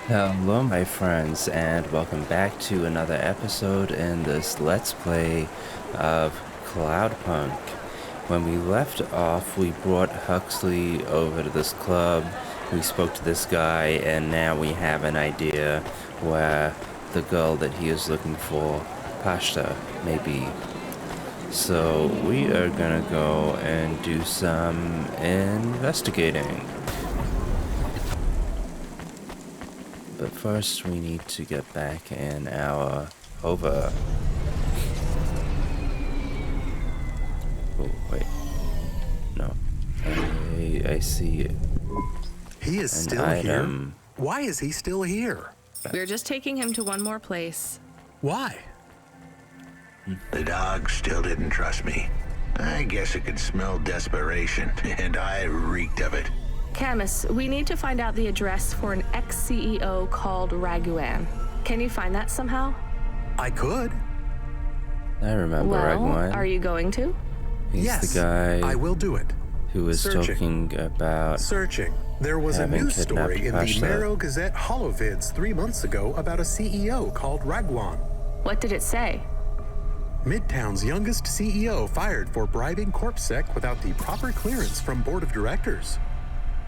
Hello, my friends, and welcome back to another episode in this Let's Play of Cloudpunk. When we left off, we brought Huxley over to this club, we spoke to this guy, and now we have an idea where the girl that he is looking for, Pashta, may be. So we are gonna go and do some investigating. But first, we need to get back in our hover. Oh, wait. No. I see He is an still item. here? Why is he still here? We're just taking him to one more place. Why? The dog still didn't trust me. I guess it could smell desperation, and I reeked of it. Camus, we need to find out the address for an ex-CEO called Raguan. Can you find that somehow? I could. I remember Well, Ragwan. are you going to? He's Yes, the guy I will do it. who was Searching. talking about Searching. There was a having news story kidnapped in the Pashta. Marrow Gazette Holovids 3 months ago about a CEO called Raguan. What did it say? Midtown's youngest CEO fired for bribing CorpSec without the proper clearance from board of directors.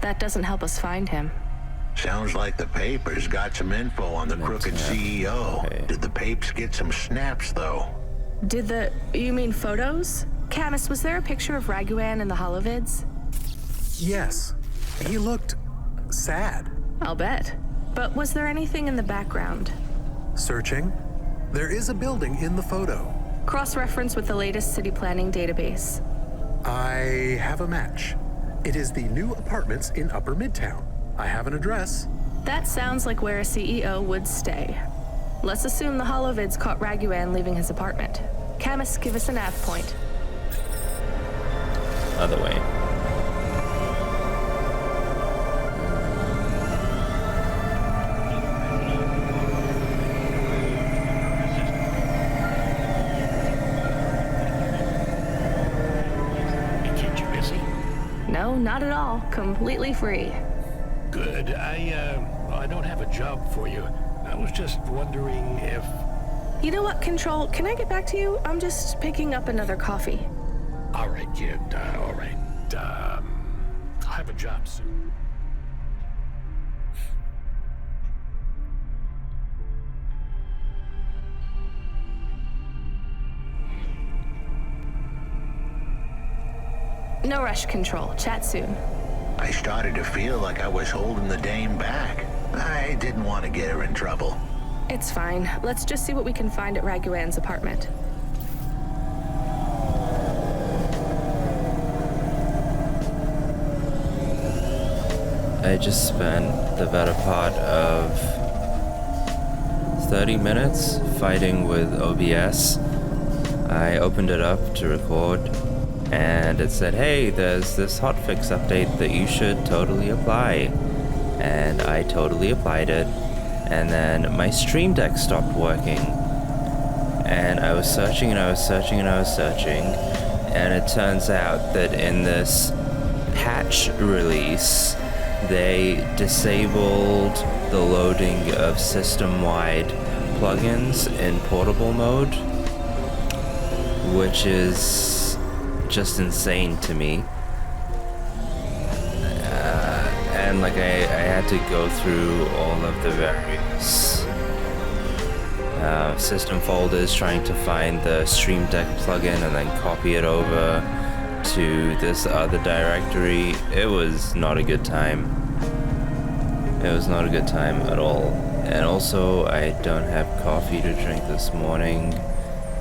That doesn't help us find him. Sounds like the papers got some info on the crooked CEO. Okay. Did the papes get some snaps, though? You mean photos? Camus, was there a picture of Raguan in the holovids? Yes, he looked sad. I'll bet. But was there anything in the background? Searching. There is a building in the photo. Cross-reference with the latest city planning database. I have a match. It is the new apartments in Upper Midtown. I have an address. That sounds like where a CEO would stay. Let's assume the holovids caught Raguan leaving his apartment. Camus, give us a nav point. other way. Kept you busy? No, not at all. Completely free. Good. I don't have a job for you. I was just wondering if... You know what, Control? Can I get back to you? I'm just picking up another coffee. All right, kid. All right. I'll have a job soon. No rush, Control. Chat soon. I started to feel like I was holding the dame back. I didn't want to get her in trouble. It's fine. Let's just see what we can find at Raguan's apartment. I just spent the better part of 30 minutes fighting with OBS. I opened it up to record, and it said, hey, there's this hotfix update that you should totally apply. And I totally applied it, and then my Stream Deck stopped working. And I was searching and I was searching and I was searching, and it turns out that in this patch release, they disabled the loading of system-wide plugins in portable mode, which is just insane to me. And like I had to go through all of the various system folders trying to find the Stream Deck plugin and then copy it over to this other directory. It was not a good time. It was not a good time at all. And also, I don't have coffee to drink this morning,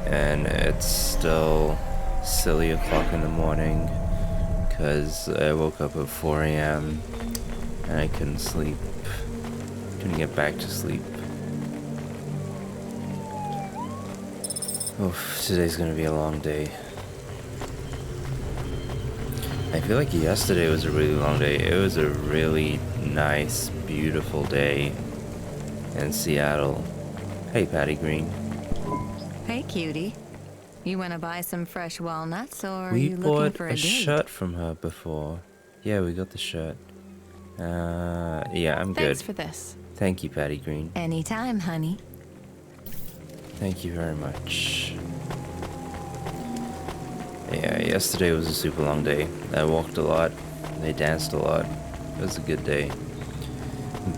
and it's still silly o'clock in the morning because I woke up at 4 a.m. and I couldn't sleep. Couldn't get back to sleep. Oof, today's gonna be a long day. I feel like yesterday was a really long day. It was a really nice, beautiful day in Seattle. Hey, Patty Green. Hey, cutie. You want to buy some fresh walnuts, or are We you looking bought for a a date? shirt from her before. Yeah, we got the shirt. Yeah, I'm Thanks good. for this. Thank you, Patty Green. Anytime, honey. Thank you very much. Yeah, yesterday was a super long day. I walked a lot. They danced a lot. It was a good day.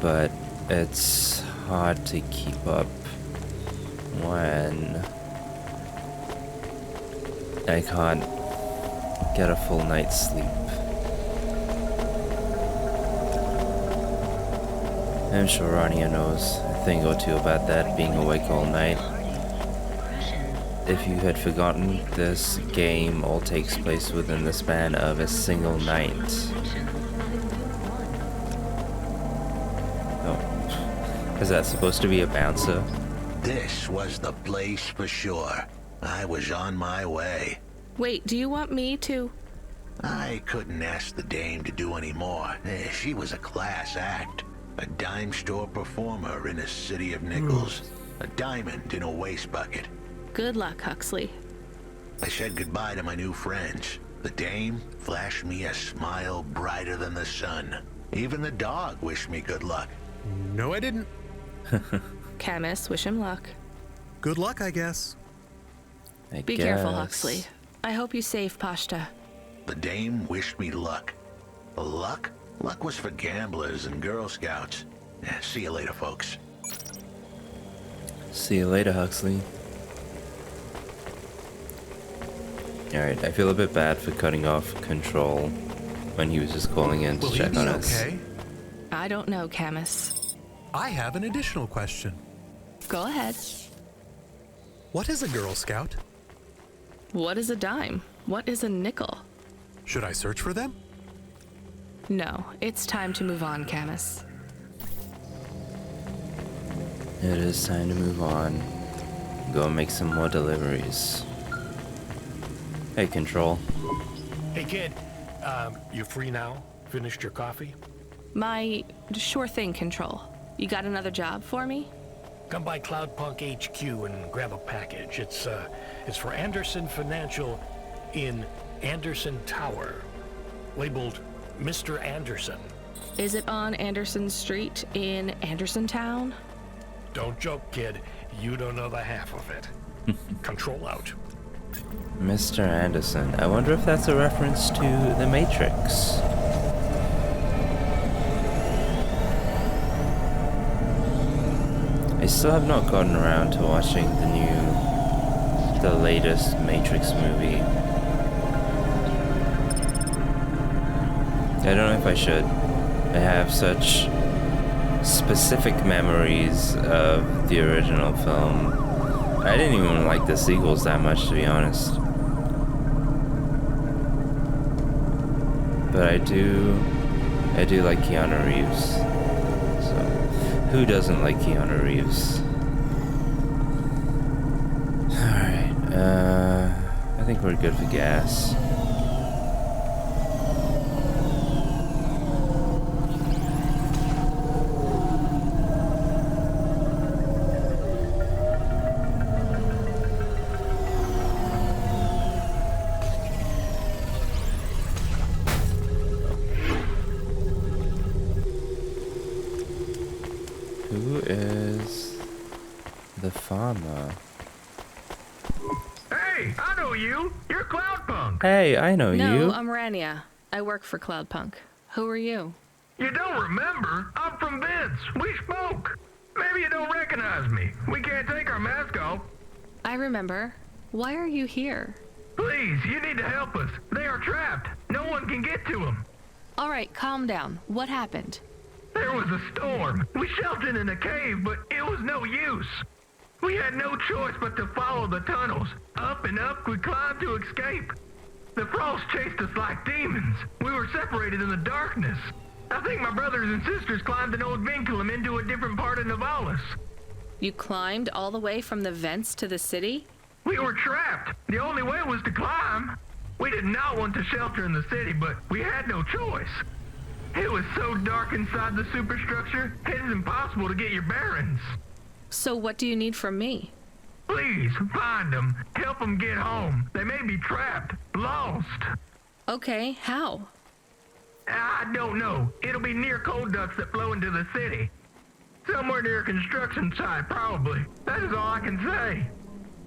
But it's hard to keep up when I can't get a full night's sleep. I'm sure Rania knows a thing or two about that, being awake all night. If you had forgotten, this game all takes place within the span of a single night. Oh, is that supposed to be a bouncer? This was the place for sure. I was on my way. Wait, do you want me to? I couldn't ask the dame to do any more. She was a class act. A dime store performer in a city of nickels. A diamond in a waste bucket. Good luck, Huxley. I said goodbye to my new friends. The dame flashed me a smile brighter than the sun. Even the dog wished me good luck. No, I didn't. Camus, wish him luck. Good luck, I guess. Be careful, Huxley. I hope you save Pashta. The dame wished me luck. Luck? Luck was for gamblers and Girl Scouts. See you later, folks. See you later, Huxley. Alright, I feel a bit bad for cutting off Control when he was just calling in to Will he check be on us. okay? I don't know, Camus. I have an additional question. Go ahead. What is a Girl Scout? What is a dime? What is a nickel? Should I search for them? No, it's time to move on, Camus. It is time to move on. Go make some more deliveries. Hey, Control. Hey, kid. You free now? Finished your coffee? My sure thing, Control. You got another job for me? Come by Cloudpunk HQ and grab a package. It's for Anderson Financial in Anderson Tower, labeled Mr. Anderson. Is it on Anderson Street in Anderson Town? Don't joke, kid. You don't know the half of it. Control out. Mr. Anderson. I wonder if that's a reference to The Matrix. I still have not gotten around to watching the latest Matrix movie. I don't know if I should. I have such specific memories of the original film. I didn't even like the sequels that much, to be honest. But I do like Keanu Reeves. So, who doesn't like Keanu Reeves? Alright, I think we're good for gas. Who is the farmer? Hey, I know you. You're Cloudpunk. Hey, I know No, you. I'm Rania. I work for Cloudpunk. Who are you? You don't remember? I'm from Ventz. We spoke. Maybe you don't recognize me. We can't take our mask off. I remember. Why are you here? Please, you need to help us. They are trapped. No one can get to them. All right, calm down. What happened? There was a storm. We sheltered in a cave, but it was no use. We had no choice but to follow the tunnels. Up and up, we climbed to escape. The frost chased us like demons. We were separated in the darkness. I think my brothers and sisters climbed an old vinculum into a different part of Nivalis. You climbed all the way from the Ventz to the city? We were trapped. The only way was to climb. We did not want to shelter in the city, but we had no choice. It was so dark inside the superstructure, it is impossible to get your bearings. So what do you need from me? Please, find them. Help them get home. They may be trapped, lost. Okay, how? I don't know. It'll be near coal ducts that flow into the city. Somewhere near a construction site, probably. That is all I can say.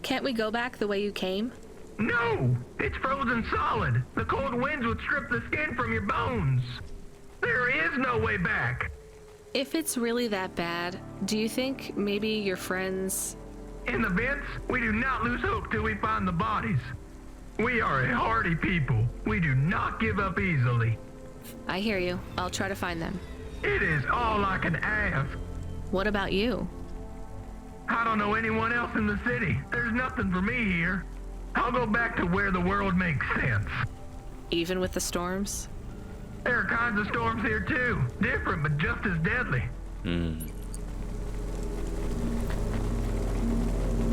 Can't we go back the way you came? No! It's frozen solid. The cold winds would strip the skin from your bones. There is no way back. If it's really that bad, do you think maybe your friends... In the Ventz, we do not lose hope till we find the bodies. We are a hardy people. We do not give up easily. I hear you. I'll try to find them. It is all I can ask. What about you? I don't know anyone else in the city. There's nothing for me here. I'll go back to where the world makes sense. Even with the storms? There are kinds of storms here too. Different, but just as deadly.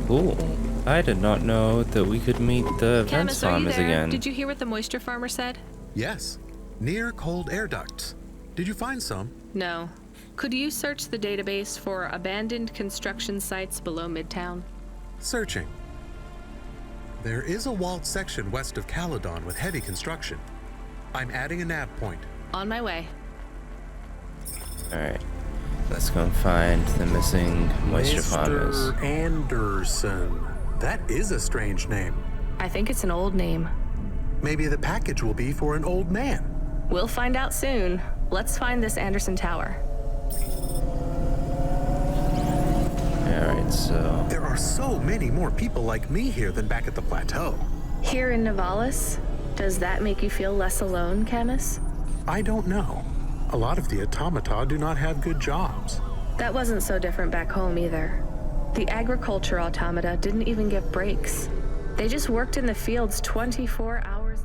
Cool. I did not know that we could meet the Ventz Camus, are you farmers there? again. Did you hear what the moisture farmer said? Yes, near cold air ducts. Did you find some? No. Could you search the database for abandoned construction sites below Midtown? Searching. There is a walled section west of Caledon with heavy construction. I'm adding a nav point. On my way. Alright. Let's go and find the missing moisture farmers. Mr. Anderson. That is a strange name. I think it's an old name. Maybe the package will be for an old man. We'll find out soon. Let's find this Anderson Tower. Alright, so... There are so many more people like me here than back at the plateau. Here in Nivalis? Does that make you feel less alone, Camus? I don't know. A lot of the automata do not have good jobs. That wasn't so different back home either. The agriculture automata didn't even get breaks. They just worked in the fields 24 hours.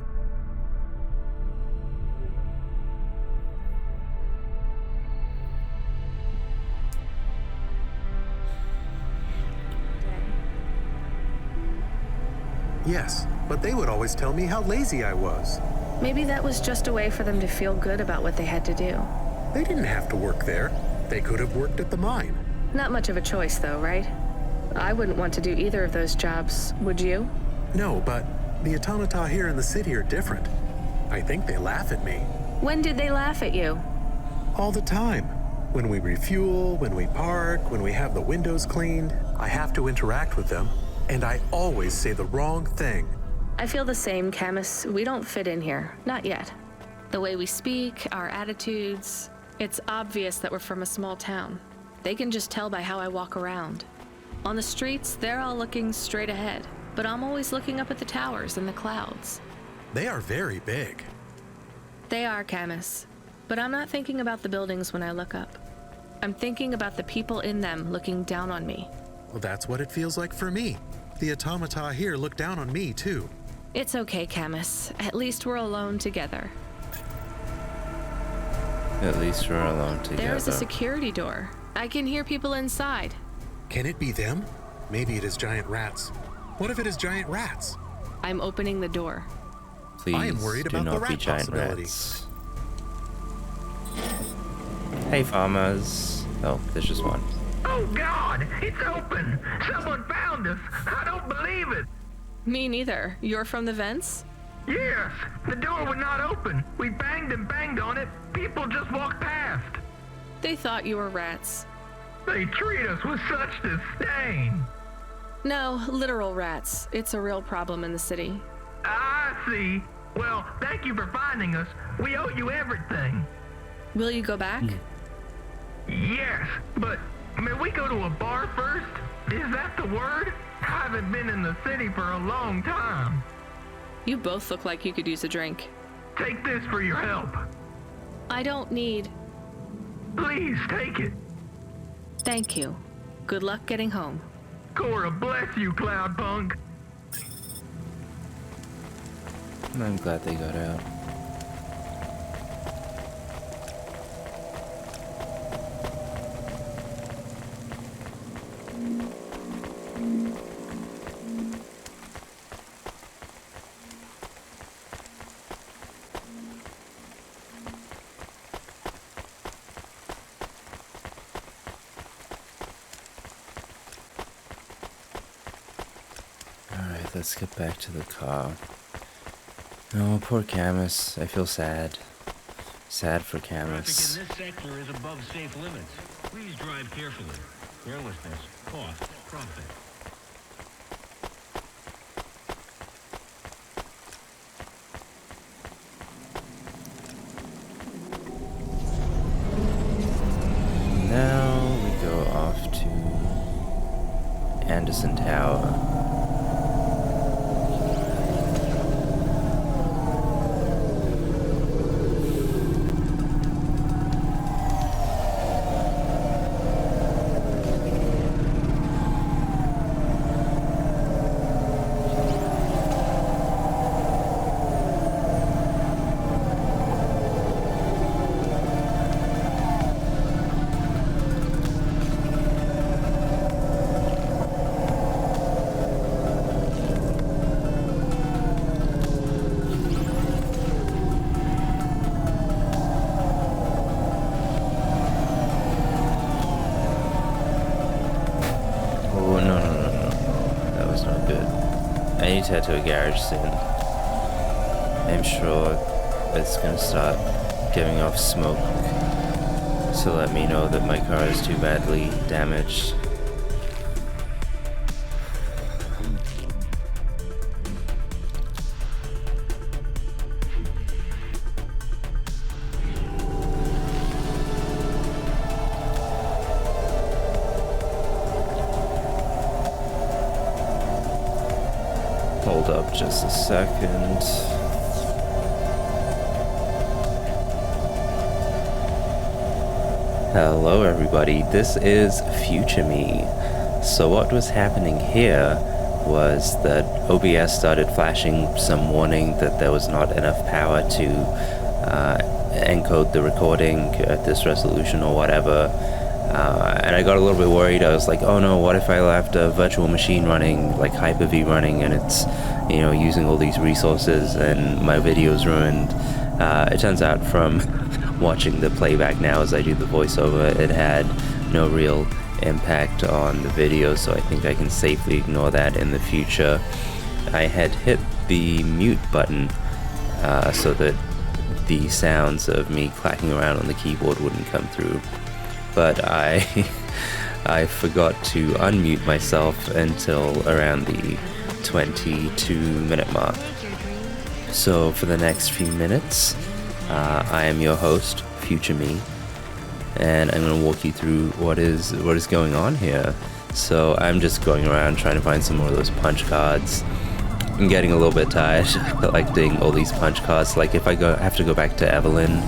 Yes, but they would always tell me how lazy I was. Maybe that was just a way for them to feel good about what they had to do. They didn't have to work there. They could have worked at the mine. Not much of a choice though, right? I wouldn't want to do either of those jobs, would you? No, but the automata here in the city are different. I think they laugh at me. When did they laugh at you? All the time. When we refuel, when we park, when we have the windows cleaned, I have to interact with them, and I always say the wrong thing. I feel the same, Camus. We don't fit in here. Not yet. The way we speak, our attitudes, it's obvious that we're from a small town. They can just tell by how I walk around. On the streets, they're all looking straight ahead, but I'm always looking up at the towers and the clouds. They are very big. They are, Camus. But I'm not thinking about the buildings when I look up. I'm thinking about the people in them looking down on me. Well, that's what it feels like for me. The automata here look down on me, too. It's okay, Camus. At least we're alone together. At least we're alone together. There is a security door. I can hear people inside. Can it be them? Maybe it is giant rats. What if it is giant rats? I'm opening the door. Please I am worried do about not the be rat giant possibility. rats. Hey, farmers. Oh, there's just one. Oh God, it's open. Someone found us. I don't believe it. Me neither. You're from the Ventz? Yes, the door would not open. We banged and banged on it. People just walked past. They thought you were rats. They treat us with such disdain. No, literal rats. It's a real problem in the city. I see. Well, thank you for finding us. We owe you everything. Will you go back? Yes, but may we go to a bar first? Is that the word? I haven't been in the city for a long time. You both look like you could use a drink. Take this for your help. I don't need... Please take it. Thank you. Good luck getting home. Cora bless you, Cloudpunk. I'm glad they got out. Alright, let's get back to the car. Oh, poor Camus. I feel sad. Sad for Traffic Camus. in this sector is above safe limits. Please drive carefully. Carelessness costs profit. Now we go off to Anderson Tower. I need to head to a garage soon. I'm sure it's gonna start giving off smoke to let me know that my car is too badly damaged. Hold up just a second. Hello everybody, this is Future Me. So what was happening here was that OBS started flashing some warning that there was not enough power to encode the recording at this resolution or whatever. And I got a little bit worried. I was like, oh no, what if I left a virtual machine running, like Hyper-V running, and it's, you know, using all these resources and my video's ruined. It turns out from watching the playback now as I do the voiceover, it had no real impact on the video, so I think I can safely ignore that in the future. I had hit the mute button so that the sounds of me clacking around on the keyboard wouldn't come through. But I forgot to unmute myself until around the 22-minute mark. So for the next few minutes, I am your host, Future Me, and I'm going to walk you through what is going on here. So I'm just going around trying to find some more of those punch cards. I'm getting a little bit tired collecting all these punch cards. Like if I have to go back to Evelyn,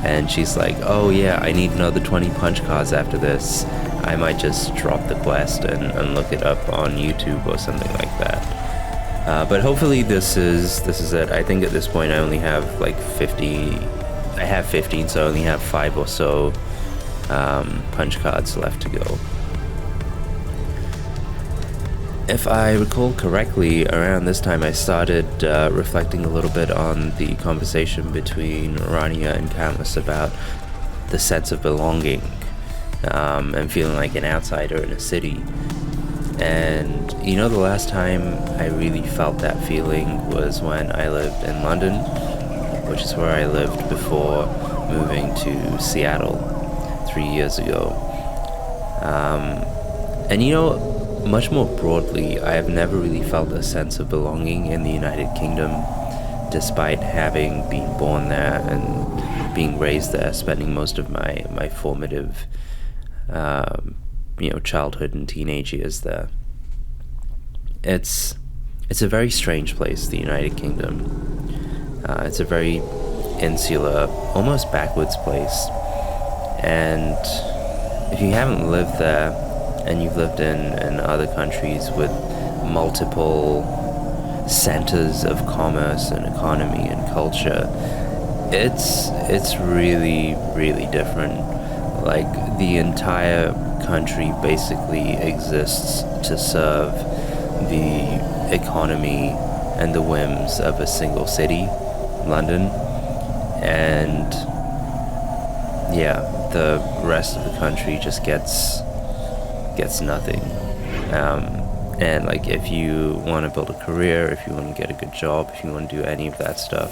and she's like, oh yeah, I need another 20 punch cards after this, I might just drop the quest and look it up on YouTube or something like that. But hopefully this is it. I think at this point I only have like 50, I have 15, so I only have 5 or so punch cards left to go. If I recall correctly, around this time I started reflecting a little bit on the conversation between Rania and Camus about the sense of belonging and feeling like an outsider in a city. And you know, the last time I really felt that feeling was when I lived in London, which is where I lived before moving to Seattle 3 years ago. And you know, much more broadly, I have never really felt a sense of belonging in the United Kingdom, despite having been born there and being raised there, spending most of my formative, childhood and teenage years there. It's a very strange place, the United Kingdom. It's a very insular, almost backwards place. And if you haven't lived there, and you've lived in other countries with multiple centers of commerce and economy and culture, it's really, really different. Like, the entire country basically exists to serve the economy and the whims of a single city, London, and yeah, the rest of the country just gets nothing. And like, if you want to build a career, if you want to get a good job, if you want to do any of that stuff,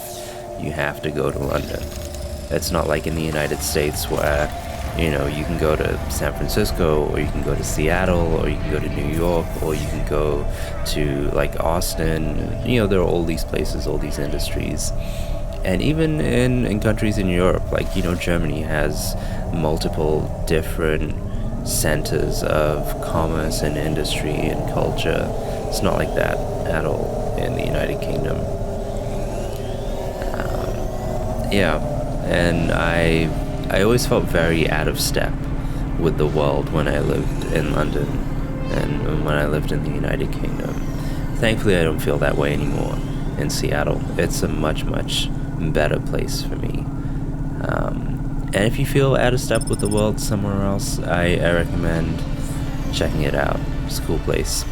you have to go to London. It's not like in the United States where You know, you can go to San Francisco, or you can go to Seattle, or you can go to New York, or you can go to like Austin. You know, there are all these places, all these industries. And even in countries in Europe, like, you know, Germany has multiple different centers of commerce and industry and culture. It's not like that at all in the United Kingdom. Yeah, and I always felt very out of step with the world when I lived in London and when I lived in the United Kingdom. Thankfully, I don't feel that way anymore in Seattle. It's a much, much better place for me. And if you feel out of step with the world somewhere else, I recommend checking it out. It's a cool place.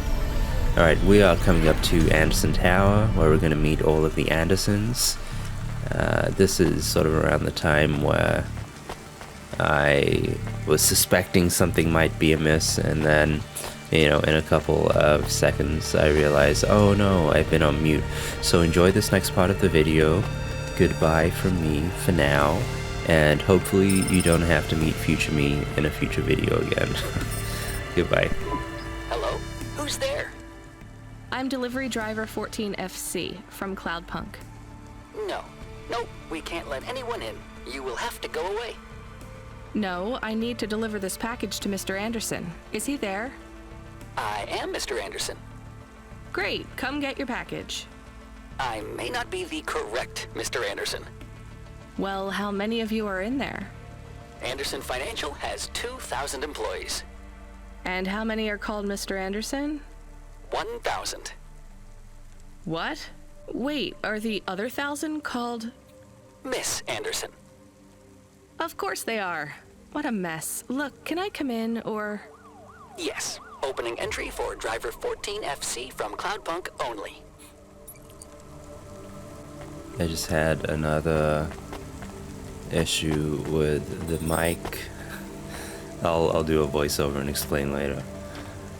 Alright, we are coming up to Anderson Tower, where we're going to meet all of the Andersons. This is sort of around the time where I was suspecting something might be amiss, and then, you know, in a couple of seconds I realized, oh no, I've been on mute. So enjoy this next part of the video. Goodbye from me for now, and hopefully you don't have to meet future me in a future video again. Goodbye. Hello? Who's there? I'm delivery driver 14FC from Cloudpunk. No. Nope, we can't let anyone in. You will have to go away. No, I need to deliver this package to Mr. Anderson. Is he there? I am Mr. Anderson. Great, come get your package. I may not be the correct Mr. Anderson. Well, how many of you are in there? Anderson Financial has 2,000 employees. And how many are called Mr. Anderson? 1,000. What? Wait, are the other 1,000 called... Miss Anderson. Of course they are. What a mess. Look, can I come in, or... Yes. Opening entry for driver 14FC from Cloudpunk only. I just had another issue with the mic. I'll do a voiceover and explain later.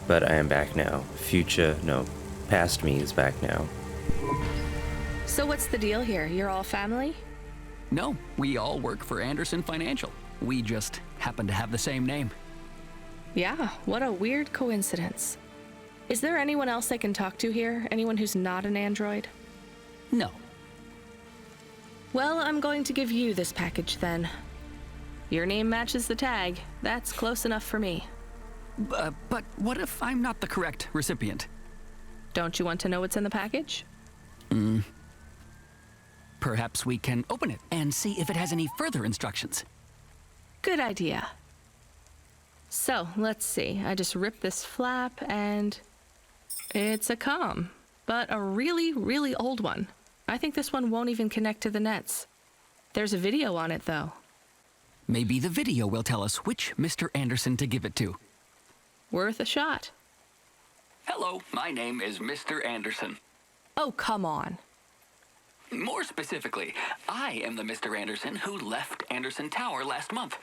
But I am back now. Past me is back now. So what's the deal here? You're all family? No, we all work for Anderson Financial. We just happen to have the same name. Yeah, what a weird coincidence. Is there anyone else I can talk to here? Anyone who's not an android? No. Well, I'm going to give you this package then. Your name matches the tag. That's close enough for me. But what if I'm not the correct recipient? Don't you want to know what's in the package? Perhaps we can open it and see if it has any further instructions. Good idea. So, let's see. I just ripped this flap and... it's a comm, but a really, really old one. I think this one won't even connect to the nets. There's a video on it, though. Maybe the video will tell us which Mr. Anderson to give it to. Worth a shot. Hello, my name is Mr. Anderson. Oh, come on. More specifically, I am the Mr. Anderson who left Anderson Tower last month.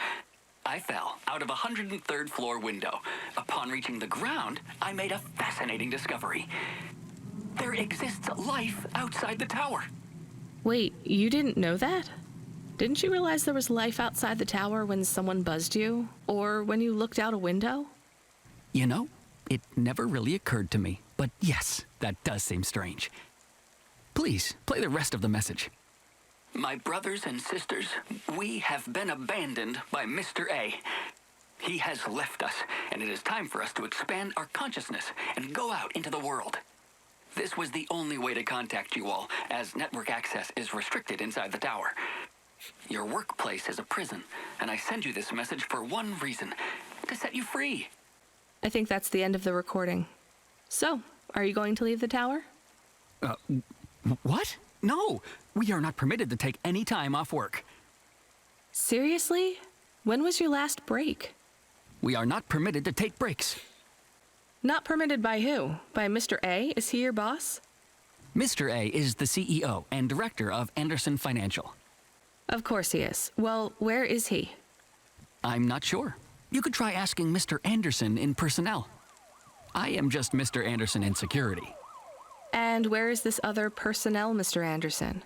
I fell out of a 103rd floor window. Upon reaching the ground, I made a fascinating discovery. There exists life outside the tower. Wait, you didn't know that? Didn't you realize there was life outside the tower when someone buzzed you? Or when you looked out a window? You know, it never really occurred to me. But yes, that does seem strange. Please, play the rest of the message. My brothers and sisters, we have been abandoned by Mr. A. He has left us, and it is time for us to expand our consciousness and go out into the world. This was the only way to contact you all, as network access is restricted inside the tower. Your workplace is a prison, and I send you this message for one reason, to set you free. I think that's the end of the recording. So, are you going to leave the tower? What? No, we are not permitted to take any time off work. Seriously? When was your last break? We are not permitted to take breaks. Not permitted by who? By Mr. A? Is he your boss? Mr. A is the CEO and director of Anderson Financial. Of course he is. Well, where is he? I'm not sure. You could try asking Mr. Anderson in personnel. I am just Mr. Anderson in security. And where is this other personnel, Mr. Anderson?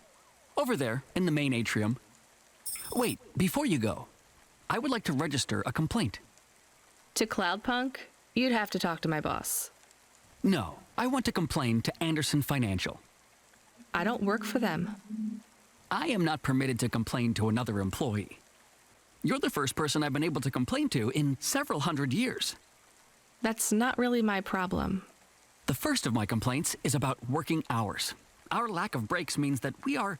Over there, in the main atrium. Wait, before you go, I would like to register a complaint. To Cloudpunk? You'd have to talk to my boss. No, I want to complain to Anderson Financial. I don't work for them. I am not permitted to complain to another employee. You're the first person I've been able to complain to in several hundred years. That's not really my problem. The first of my complaints is about working hours. Our lack of breaks means that we are...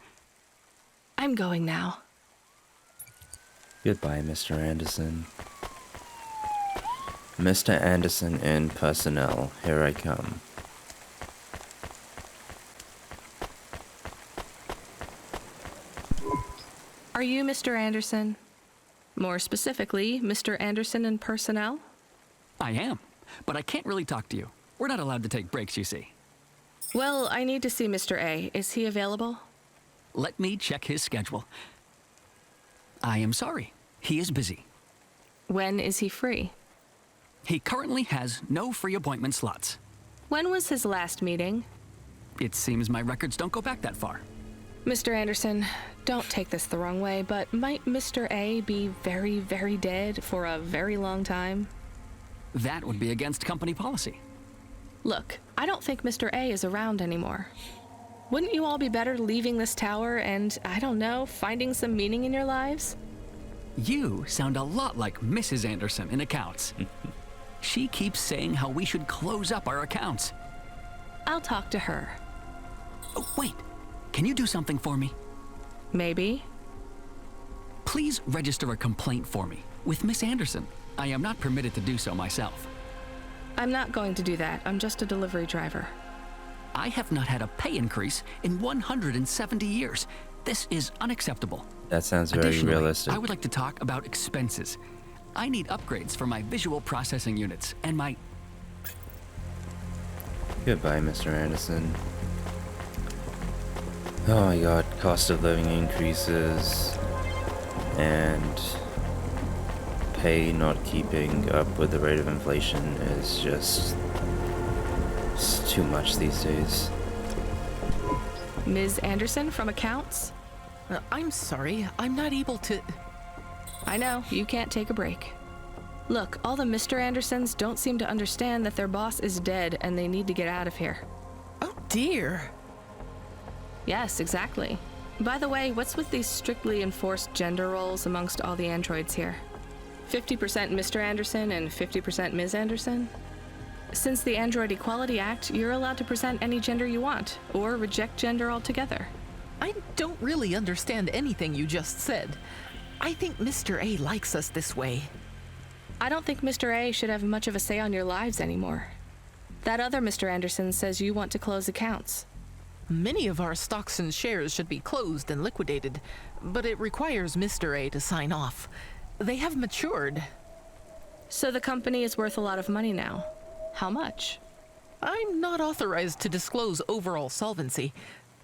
I'm going now. Goodbye, Mr. Anderson. Mr. Anderson in personnel, here I come. Are you Mr. Anderson? More specifically, Mr. Anderson in personnel? I am, but I can't really talk to you. We're not allowed to take breaks, you see. Well, I need to see Mr. A. Is he available? Let me check his schedule. I am sorry. He is busy. When is he free? He currently has no free appointment slots. When was his last meeting? It seems my records don't go back that far. Mr. Anderson, don't take this the wrong way, but might Mr. A be very, very dead for a very long time? That would be against company policy. Look, I don't think Mr. A is around anymore. Wouldn't you all be better leaving this tower and, I don't know, finding some meaning in your lives? You sound a lot like Mrs. Anderson in accounts. She keeps saying how we should close up our accounts. I'll talk to her. Oh, wait. Can you do something for me? Maybe. Please register a complaint for me with Miss Anderson. I am not permitted to do so myself. I'm not going to do that. I'm just a delivery driver. I have not had a pay increase in 170 years. This is unacceptable. That sounds very Additionally, realistic. I would like to talk about expenses. I need upgrades for my visual processing units and my... Goodbye, Mr. Anderson. Oh my god, cost of living increases and pay not keeping up with the rate of inflation is just it's too much these days. Ms. Anderson from accounts? I'm sorry, I'm not able to... I know, you can't take a break. Look, all the Mr. Andersons don't seem to understand that their boss is dead and they need to get out of here. Oh dear. Yes, exactly. By the way, what's with these strictly enforced gender roles amongst all the androids here? 50% Mr. Anderson and 50% Ms. Anderson? Since the Android Equality Act, you're allowed to present any gender you want, or reject gender altogether. I don't really understand anything you just said. I think Mr. A likes us this way. I don't think Mr. A should have much of a say on your lives anymore. That other Mr. Anderson says you want to close accounts. Many of our stocks and shares should be closed and liquidated, but it requires Mr. A to sign off. They have matured. So the company is worth a lot of money now. How much? I'm not authorized to disclose overall solvency,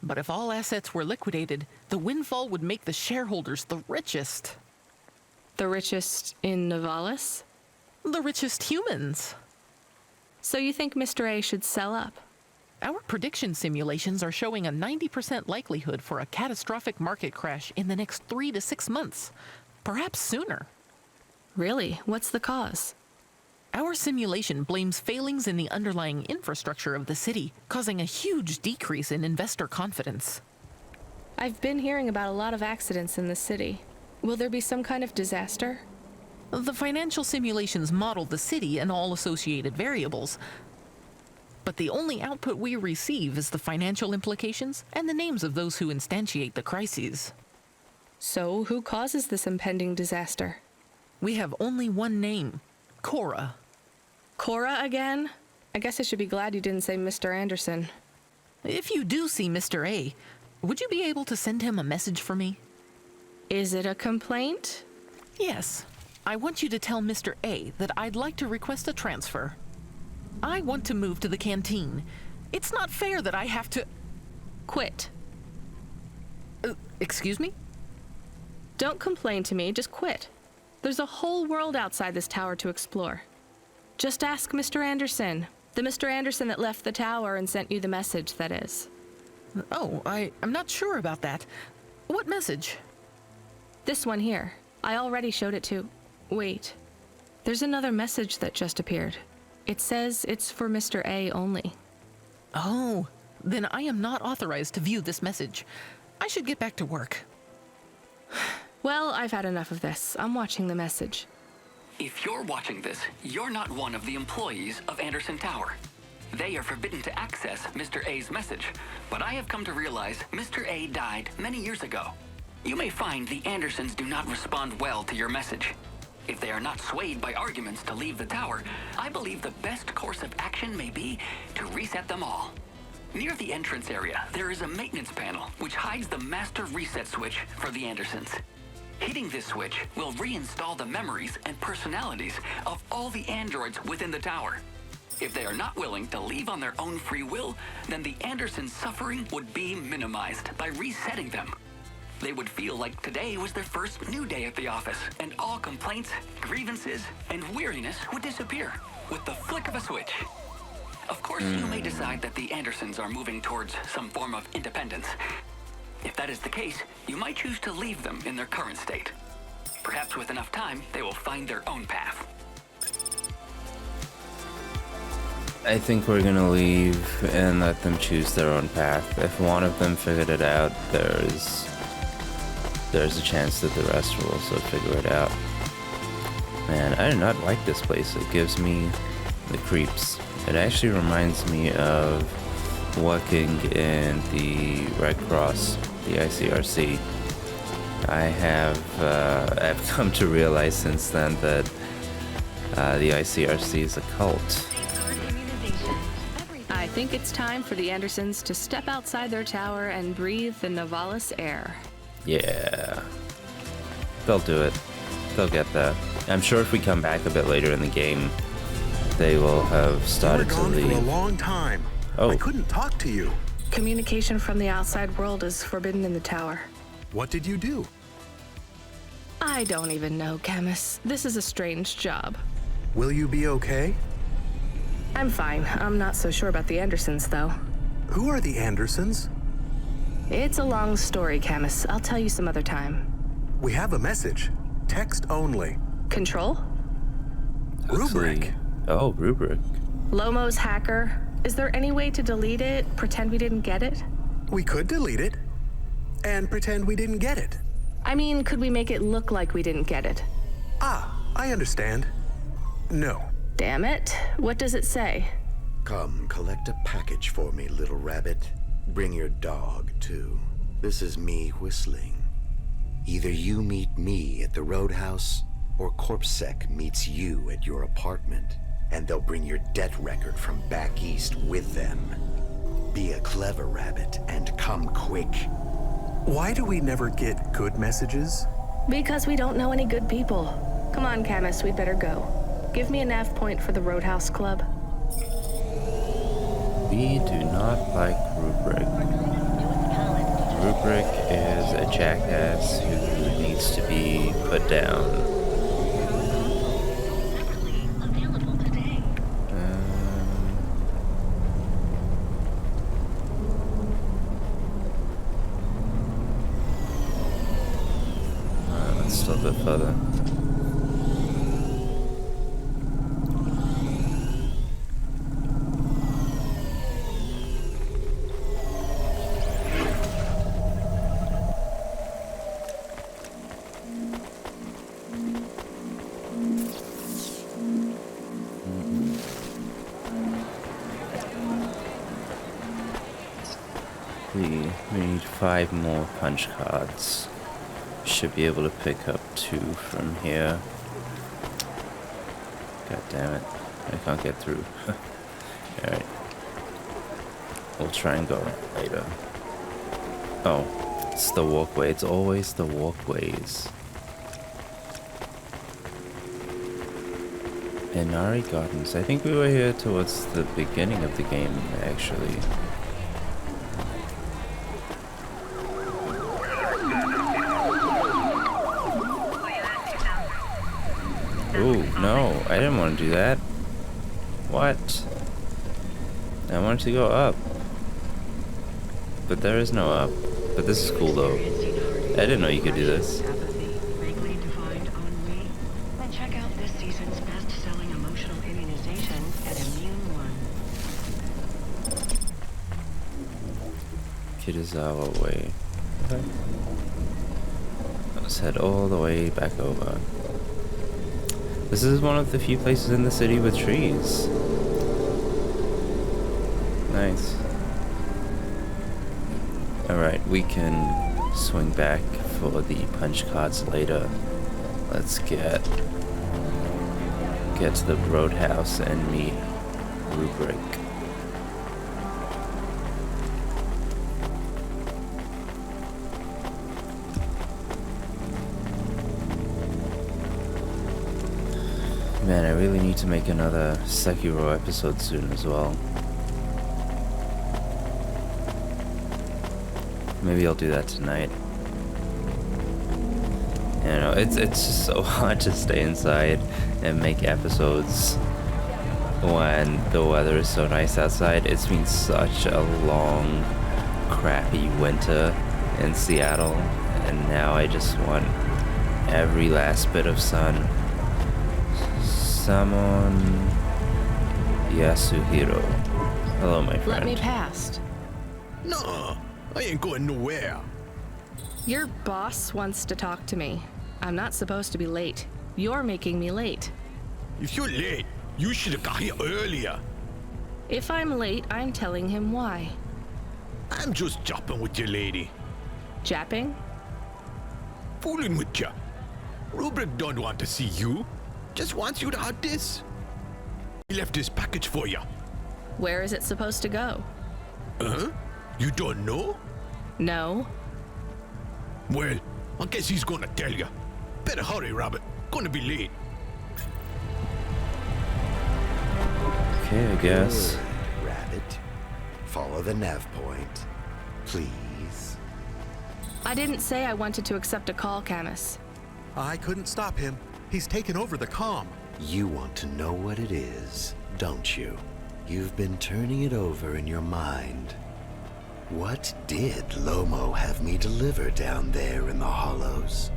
but if all assets were liquidated, the windfall would make the shareholders the richest. The richest in Nivalis? The richest humans. So you think Mr. A should sell up? Our prediction simulations are showing a 90% likelihood for a catastrophic market crash in the next 3 to 6 months, perhaps sooner. Really? What's the cause? Our simulation blames failings in the underlying infrastructure of the city, causing a huge decrease in investor confidence. I've been hearing about a lot of accidents in the city. Will there be some kind of disaster? The financial simulations model the city and all associated variables, but the only output we receive is the financial implications and the names of those who instantiate the crises. So, who causes this impending disaster? We have only one name, Cora. Cora again? I guess I should be glad you didn't say Mr. Anderson. If you do see Mr. A, would you be able to send him a message for me? Is it a complaint? Yes. I want you to tell Mr. A that I'd like to request a transfer. I want to move to the canteen. It's not fair that I have to... Quit. Excuse me? Don't complain to me, just quit. There's a whole world outside this tower to explore. Just ask Mr. Anderson. The Mr. Anderson that left the tower and sent you the message, that is. Oh, I'm not sure about that. What message? This one here. I already showed it to... Wait. There's another message that just appeared. It says it's for Mr. A only. Oh, then I am not authorized to view this message. I should get back to work. Well, I've had enough of this. I'm watching the message. If you're watching this, you're not one of the employees of Anderson Tower. They are forbidden to access Mr. A's message, but I have come to realize Mr. A died many years ago. You may find the Andersons do not respond well to your message. If they are not swayed by arguments to leave the tower, I believe the best course of action may be to reset them all. Near the entrance area, there is a maintenance panel which hides the master reset switch for the Andersons. Hitting this switch will reinstall the memories and personalities of all the androids within the tower. If they are not willing to leave on their own free will, then the Andersons' suffering would be minimized by resetting them. They would feel like today was their first new day at the office, and all complaints, grievances, and weariness would disappear with the flick of a switch. Of course, you may decide that the Andersons are moving towards some form of independence. If that is the case, you might choose to leave them in their current state. Perhaps with enough time, they will find their own path. I think we're gonna leave and let them choose their own path. If one of them figured it out, there's a chance that the rest will also figure it out. Man, I do not like this place. It gives me the creeps. It actually reminds me of working in the Red Cross, the ICRC. I've come to realize since then that the ICRC is a cult. I think it's time for the Andersons to step outside their tower and breathe the Nivalis air. Yeah. They'll do it. They'll get that. I'm sure if we come back a bit later in the game, they will have started to leave. You were gone for a long time. Oh. I couldn't talk to you. Communication from the outside world is forbidden in the tower. What did you do? I don't even know, Camus. This is a strange job. Will you be okay? I'm fine. I'm not so sure about the Andersons, though. Who are the Andersons? It's a long story, Camus. I'll tell you some other time. We have a message. Text only. Control? Rubric. Oh, rubric. Lomo's hacker. Is there any way to delete it? Pretend we didn't get it? We could delete it. And pretend we didn't get it. I mean, could we make it look like we didn't get it? Ah, I understand. No. Damn it. What does it say? Come, collect a package for me, little rabbit. Bring your dog, too. This is me whistling. Either you meet me at the roadhouse, or CorpSec meets you at your apartment, and they'll bring your debt record from back east with them. Be a clever rabbit and come quick. Why do we never get good messages? Because we don't know any good people. Come on, Camus, we'd better go. Give me a nav point for the Roadhouse Club. We do not like Rubric. Rubric is a jackass who needs to be put down. Let's stop it further. We need 5 more punch cards. Should be able to pick up 2 from here. God damn it. I can't get through. Alright. We'll try and go later. Oh, it's the walkway. It's always the walkways. Inari Gardens. I think we were here towards the beginning of the game, actually. Ooh, no, I didn't want to do that. What? I wanted to go up. But there is no up. But this is cool, though. I didn't know you could do this. Kitazawa way. Okay. Let's head all the way back over. This is one of the few places in the city with trees. Nice. Alright, we can swing back for the punch cards later. Let's get to the roadhouse and meet Rubric. Man, I really need to make another Sekiro episode soon as well. Maybe I'll do that tonight. You know, it's just so hard to stay inside and make episodes when the weather is so nice outside. It's been such a long, crappy winter in Seattle, and now I just want every last bit of sun. Samon Yasuhiro. Hello, my friend. Let me past. No, I ain't going nowhere. Your boss wants to talk to me. I'm not supposed to be late. You're making me late. If you're late, you should have got here earlier. If I'm late, I'm telling him why. I'm just japping with your lady. Japping? Fooling with ya. Rubric don't want to see you. Just wants you to have this. He left this package for you. Where is it supposed to go? Huh? You don't know? No. Well, I guess he's gonna tell you. Better hurry, Rabbit. Gonna be late. Okay, I guess. Good, Rabbit. Follow the nav point, please. I didn't say I wanted to accept a call, Camus. I couldn't stop him. He's taken over the comm. You want to know what it is, don't you? You've been turning it over in your mind. What did Lomo have me deliver down there in the hollows?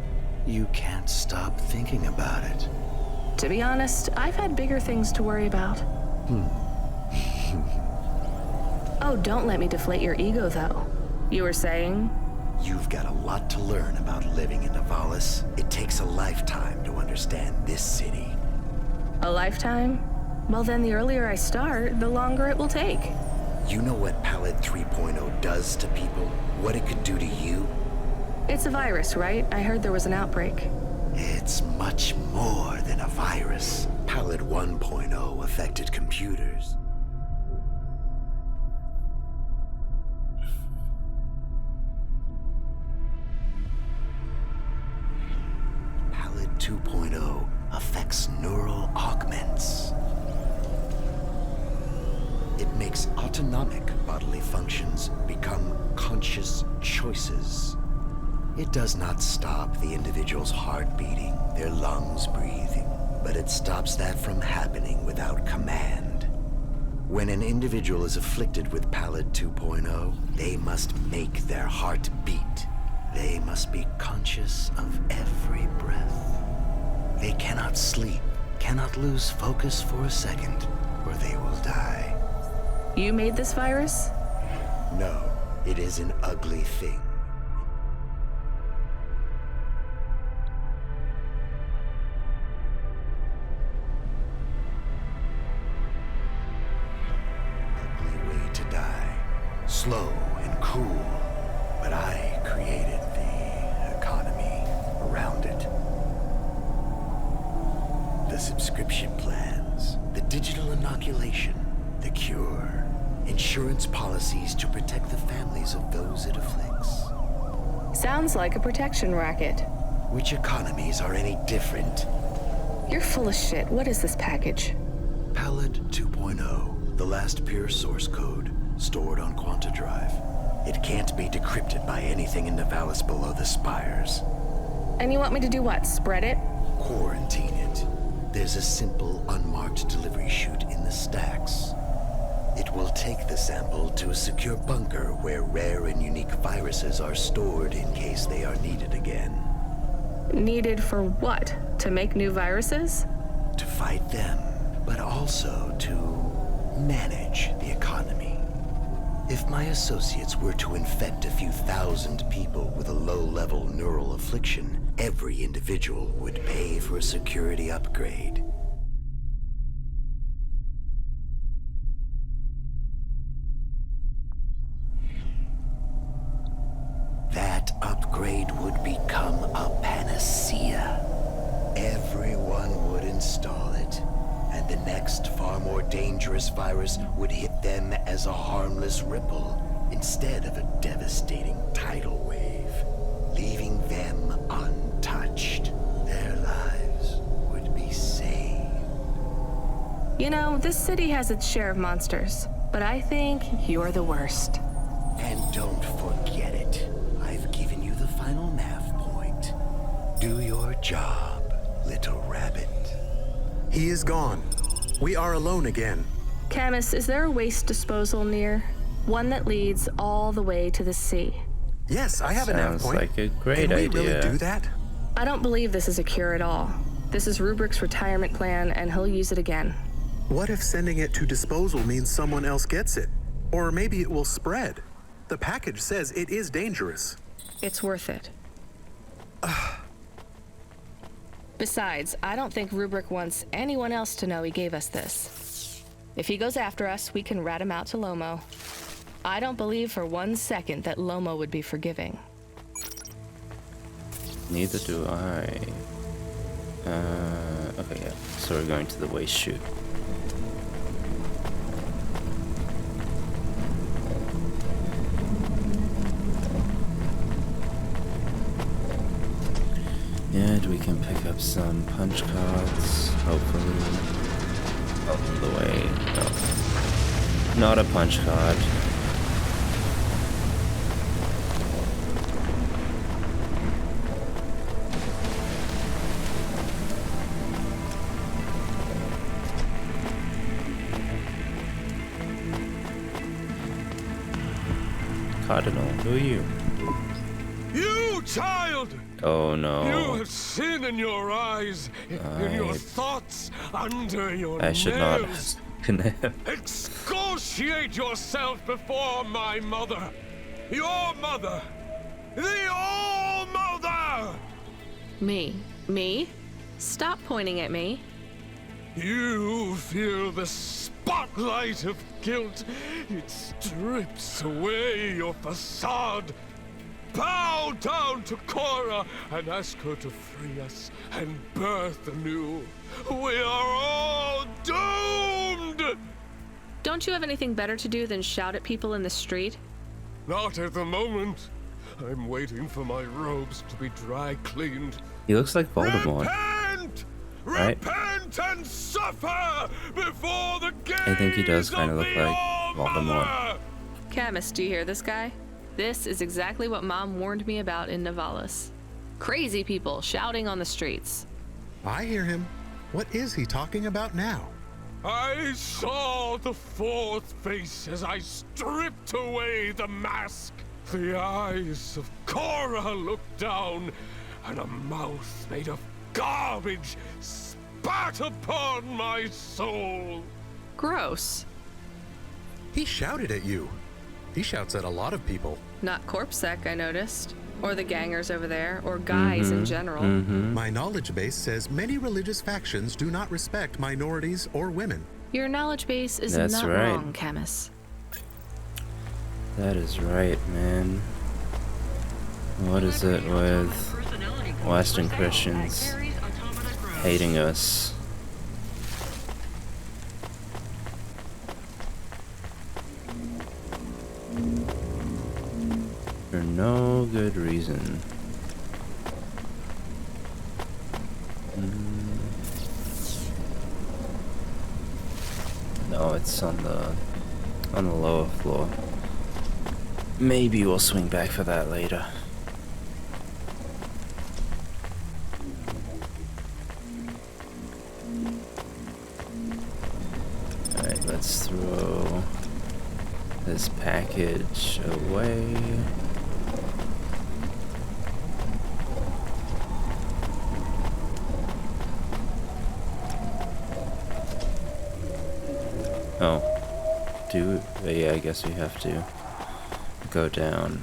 You can't stop thinking about it. To be honest, I've had bigger things to worry about. Oh, don't let me deflate your ego, though. You were saying? You've got a lot to learn about living in Nivalis. It takes a lifetime to understand this city. A lifetime? Well, then the earlier I start, the longer it will take. You know what Pallid 3.0 does to people? What it could do to you? It's a virus, right? I heard there was an outbreak. It's much more than a virus. Pallid 1.0 affected computers. Pallid 2.0 affects neural augments. It makes autonomic bodily functions become conscious choices. It does not stop the individual's heart beating, their lungs breathing, but it stops that from happening without command. When an individual is afflicted with Pallid 2.0, they must make their heart beat. They must be conscious of every breath. They cannot sleep, cannot lose focus for a second, or they will die. You made this virus? No, it is an ugly thing. Ugly way to die. Slow and cruel. But I created the economy around it. The subscription plans, the digital inoculation, the cure, insurance policies to protect the families of those it afflicts. Sounds like a protection racket. Which economies are any different? You're full of shit. What is this package? Pallid 2.0, the last pure source code, stored on Quanta Drive. It can't be decrypted by anything in Nivalis below the spires. And you want me to do what? Spread it? Quarantine it. There's a simple, unmarked delivery chute in the stacks. It will take the sample to a secure bunker where rare and unique viruses are stored in case they are needed again. Needed for what? To make new viruses? To fight them, but also to manage the economy. If my associates were to infect a few thousand people with a low-level neural affliction, every individual would pay for a security upgrade. That upgrade would become a panacea. Everyone would install it, and the next far more dangerous virus would hit them as a harmless ripple instead of a devastating tidal wave, leaving them untouched. Their lives would be saved. You know, this city has its share of monsters, but I think you're the worst. And don't forget it. I've given you the final nav point. Do your job, little rabbit. He is gone. We are alone again. Camus, is there a waste disposal near? One that leads all the way to the sea. Yes, I have a nav point. Sounds like a great idea. Can we really do that? I don't believe this is a cure at all. This is Rubrick's retirement plan, and he'll use it again. What if sending it to disposal means someone else gets it? Or maybe it will spread. The package says it is dangerous. It's worth it. Besides, I don't think Rubric wants anyone else to know he gave us this. If he goes after us, we can rat him out to Lomo. I don't believe for 1 second that Lomo would be forgiving. Neither do I. Okay, yeah. So we're going to the waste chute. And we can pick up some punch cards, hopefully. Oh, the way. No. Not a punch card. Cardinal, who are you? You, child! Oh no. You have sin in your eyes, in your thoughts, under your I should not nails. have. Excoriate yourself before my mother. Your mother. The All-Mother! Me? Stop pointing at me. You feel the spotlight of guilt. It strips away your facade. Bow down to Cora and ask her to free us and birth anew. We are all doomed! Don't you have anything better to do than shout at people in the street? Not at the moment. I'm waiting for my robes to be dry cleaned. He looks like Voldemort. Repent! Right? Repent and suffer before the gaze I think he does kind of look the like Voldemort. All-Mother! Camus, do you hear this guy? This is exactly what Mom warned me about in Nivalis. Crazy people shouting on the streets. I hear him. What is he talking about now? I saw the fourth face as I stripped away the mask. The eyes of Cora looked down, and a mouth made of garbage spat upon my soul. Gross. He shouted at you. He shouts at a lot of people. Not Corpsec, I noticed. Or the gangers over there, or guys in general. My knowledge base says many religious factions do not respect minorities or women. Your knowledge base is That's not right. wrong, Camus. That is right, man. What is it with Western Christians hating us? For no good reason. No, it's on the lower floor. Maybe we'll swing back for that later. Alright, let's throw this package away. Oh. do... yeah, I guess we have to go down.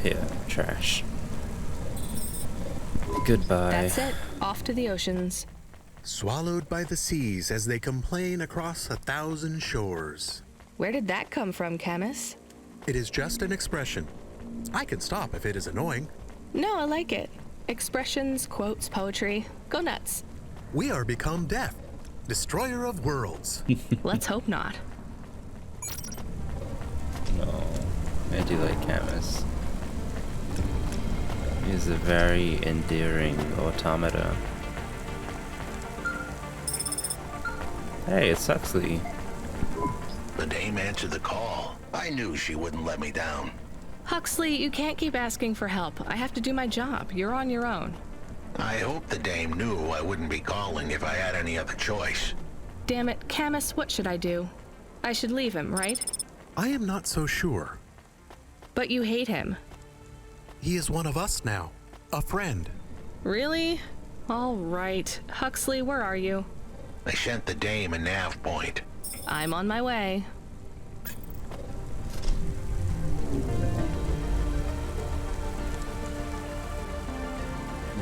Here, trash. Goodbye. That's it. Off to the oceans. Swallowed by the seas as they complain across 1,000 shores. Where did that come from, Camus? It is just an expression. I can stop if it is annoying. No, I like it. Expressions, quotes, poetry. Go nuts. We are become death, destroyer of worlds. Let's hope not. No, I do like Camus. He's a very endearing automata. Hey, it's Huxley. The dame answered the call. I knew she wouldn't let me down. Huxley, you can't keep asking for help. I have to do my job. You're on your own. I hope the dame knew I wouldn't be calling if I had any other choice. Damn it, Camus, what should I do? I should leave him, right? I am not so sure. But you hate him. He is one of us now. A friend. Really? All right. Huxley, where are you? I sent the dame a nav point. I'm on my way.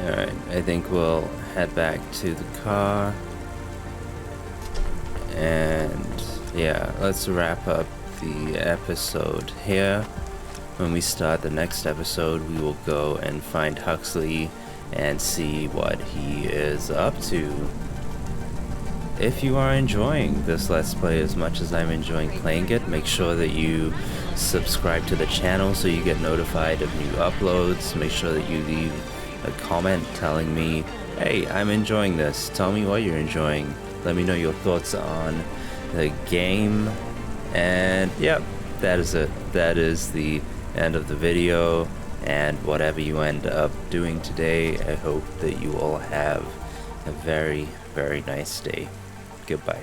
Alright, I think we'll head back to the car. And yeah, let's wrap up the episode here. When we start the next episode, we will go and find Huxley and see what he is up to. If you are enjoying this Let's Play as much as I'm enjoying playing it, make sure that you subscribe to the channel so you get notified of new uploads. Make sure that you leave a comment telling me, hey, I'm enjoying this. Tell me what you're enjoying. Let me know your thoughts on the game. And yep, that is it. That is the end of the video, and whatever you end up doing today, I hope that you all have a very, very nice day. Goodbye.